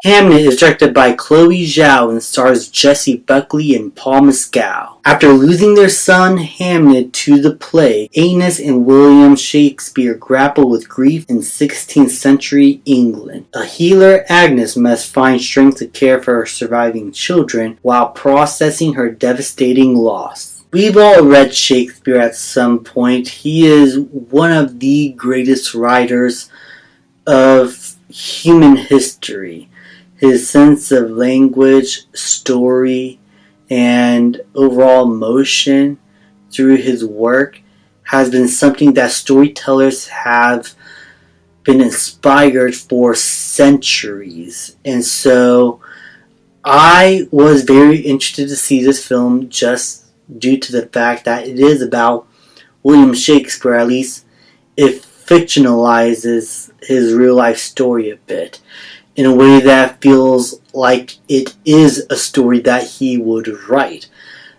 Hamnet is directed by Chloe Zhao and stars Jessie Buckley and Paul Mescal. After losing their son Hamnet to the plague, Agnes and William Shakespeare grapple with grief in 16th century England. A healer, Agnes, must find strength to care for her surviving children while processing her devastating loss. We've all read Shakespeare at some point. He is one of the greatest writers of human history. His sense of language, story, and overall emotion through his work has been something that storytellers have been inspired for centuries. And so I was very interested to see this film just due to the fact that it is about William Shakespeare. At least it fictionalizes his real life story a bit in a way that feels like it is a story that he would write.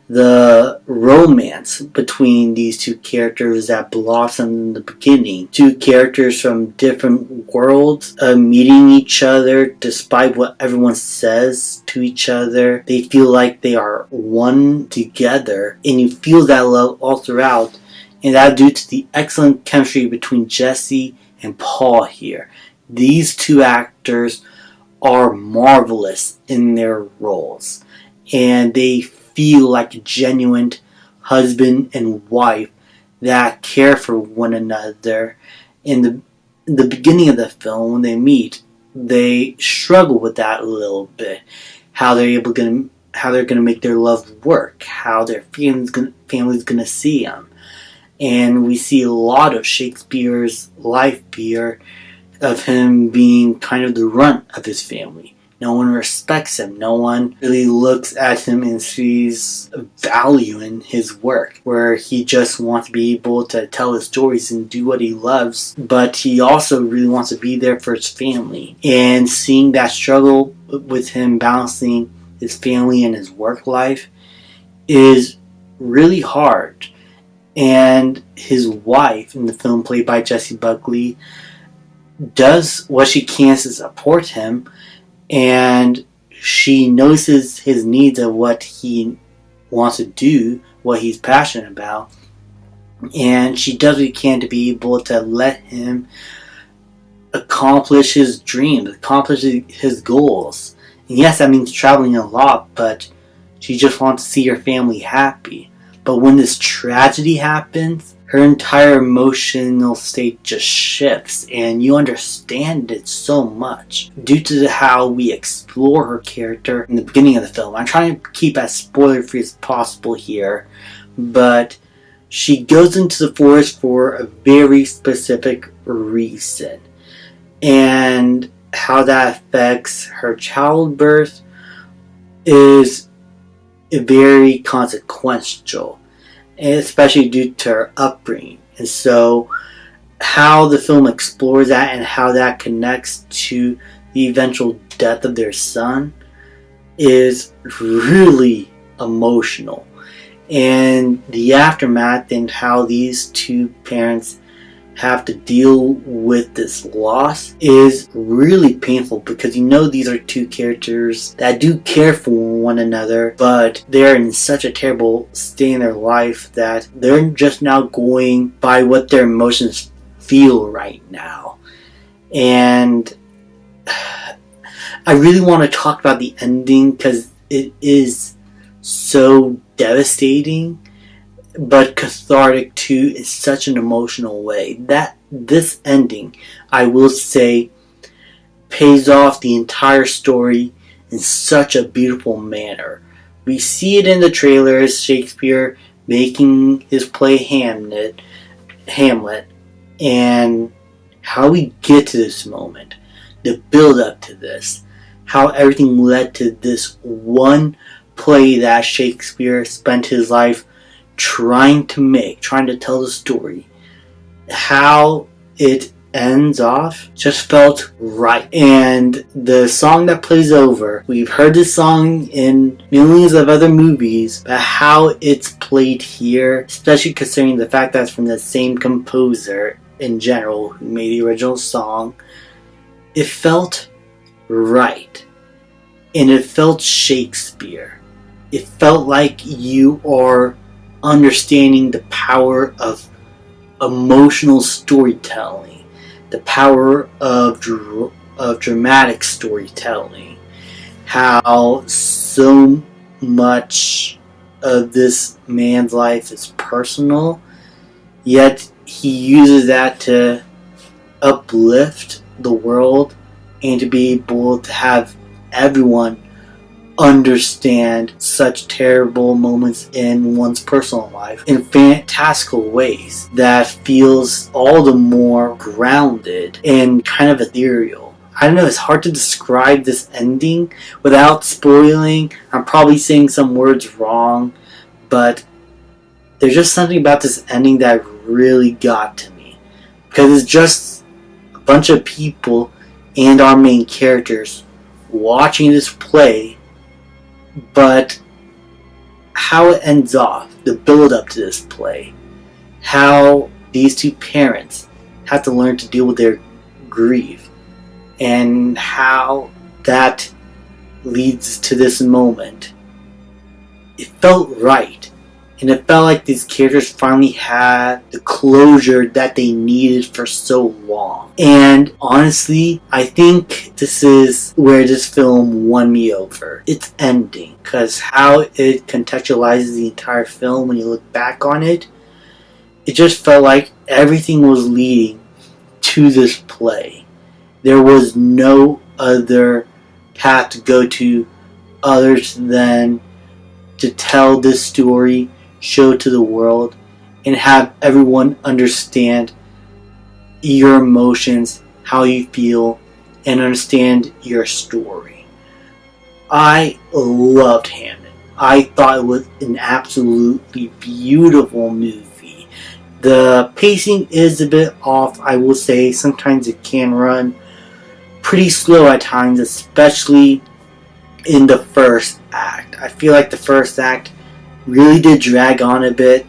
The romance between these two characters that blossomed in the beginning, two characters from different worlds meeting each other despite what everyone says to each other. They feel like they are one together, and you feel that love all throughout, and that due to the excellent chemistry between Jessie and Paul here. These two actors are marvelous in their roles, and they feel like a genuine husband and wife that care for one another. In the beginning of the film, when they meet, they struggle with that a little bit. How they're going to make their love work, how their family's going to see them. And we see a lot of Shakespeare's life here of him being kind of the runt of his family. No one respects him. No one really looks at him and sees value in his work, where he just wants to be able to tell his stories and do what he loves, but he also really wants to be there for his family. And seeing that struggle with him balancing his family and his work life is really hard. And his wife in the film, played by Jessie Buckley, does what she can to support him, and she notices his needs of what he wants to do, what he's passionate about, and she does what she can to be able to let him accomplish his dreams, accomplish his goals. And yes, that means traveling a lot, but she just wants to see her family happy. But when this tragedy happens, her entire emotional state just shifts, and you understand it so much due to how we explore her character in the beginning of the film. I'm trying to keep as spoiler-free as possible here, but she goes into the forest for a very specific reason, and how that affects her childbirth is very consequential, especially due to her upbringing. And so how the film explores that and how that connects to the eventual death of their son is really emotional. And the aftermath and how these two parents have to deal with this loss is really painful, because you know these are two characters that do care for one another, but they're in such a terrible state in their life that they're just now going by what their emotions feel right now. And I really want to talk about the ending because it is so devastating but cathartic too in such an emotional way. That this ending, I will say, pays off the entire story in such a beautiful manner. We see it in the trailers, Shakespeare making his play Hamlet, and how we get to this moment, the build up to this, how everything led to this one play that Shakespeare spent his life trying to tell the story. How it ends off just felt right. And the song that plays over, we've heard this song in millions of other movies, but how it's played here, especially considering the fact that it's from the same composer in general who made the original song, it felt right. and it felt Shakespeare. It felt like you are understanding the power of emotional storytelling, the power of dramatic storytelling, how so much of this man's life is personal, yet he uses that to uplift the world and to be able to have everyone understand such terrible moments in one's personal life in fantastical ways that feels all the more grounded and kind of ethereal. I don't know, it's hard to describe this ending without spoiling. I'm probably saying some words wrong, but there's just something about this ending that really got to me. Because it's just a bunch of people and our main characters watching this play, but how it ends off, the build up to this play, how these two parents have to learn to deal with their grief, and how that leads to this moment. It felt right. And it felt like these characters finally had the closure that they needed for so long. And honestly, I think this is where this film won me over. Its ending. Because how it contextualizes the entire film when you look back on it, it just felt like everything was leading to this play. There was no other path to go to other than to tell this story, show it to the world, and have everyone understand your emotions, how you feel, and understand your story. I loved Hamnet. I thought it was an absolutely beautiful movie. The pacing is a bit off, I will say. Sometimes it can run pretty slow at times, especially in the first act. I feel like the first act really did drag on a bit,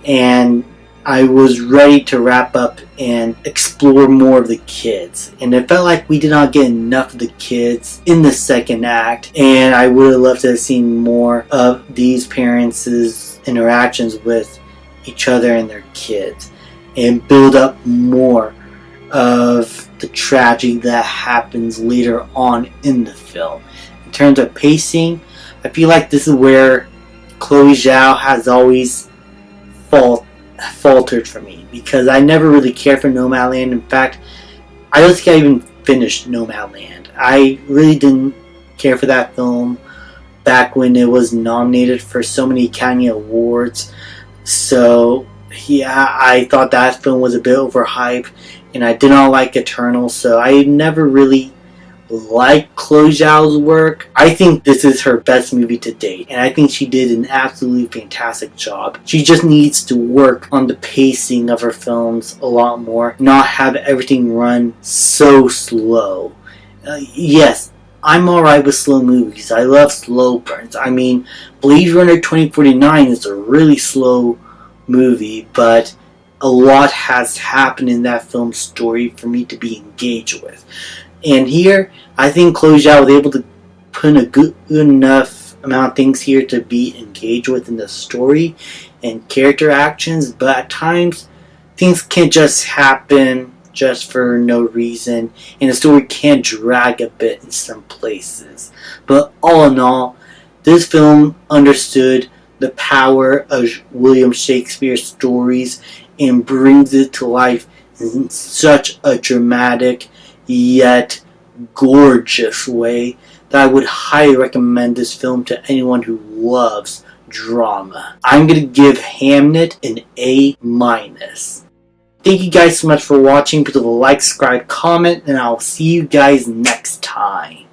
and I was ready to wrap up and explore more of the kids. And it felt like we did not get enough of the kids in the second act, and I would have loved to have seen more of these parents' interactions with each other and their kids, and build up more of the tragedy that happens later on in the film. In terms of pacing, I feel like this is where Chloe Zhao has always faltered for me, because I never really cared for Nomadland. In fact, I don't think I even finished Nomadland. I really didn't care for that film back when it was nominated for so many Academy Awards. So yeah, I thought that film was a bit overhyped, and I did not like Eternal, so I never really like Chloe Zhao's work. I think this is her best movie to date, and I think she did an absolutely fantastic job. She just needs to work on the pacing of her films a lot more, not have everything run so slow. Yes, I'm alright with slow movies. I love slow burns. I mean, Blade Runner 2049 is a really slow movie, but a lot has happened in that film's story for me to be engaged with. And here, I think Chloe Zhao was able to put in a good enough amount of things here to be engaged with in the story and character actions, but at times, things can't just happen just for no reason, and the story can drag a bit in some places. But all in all, this film understood the power of William Shakespeare's stories and brings it to life in such a dramatic yet gorgeous way that I would highly recommend this film to anyone who loves drama. I'm going to give Hamnet an A-. Thank you guys so much for watching. Please like, subscribe, comment, and I'll see you guys next time.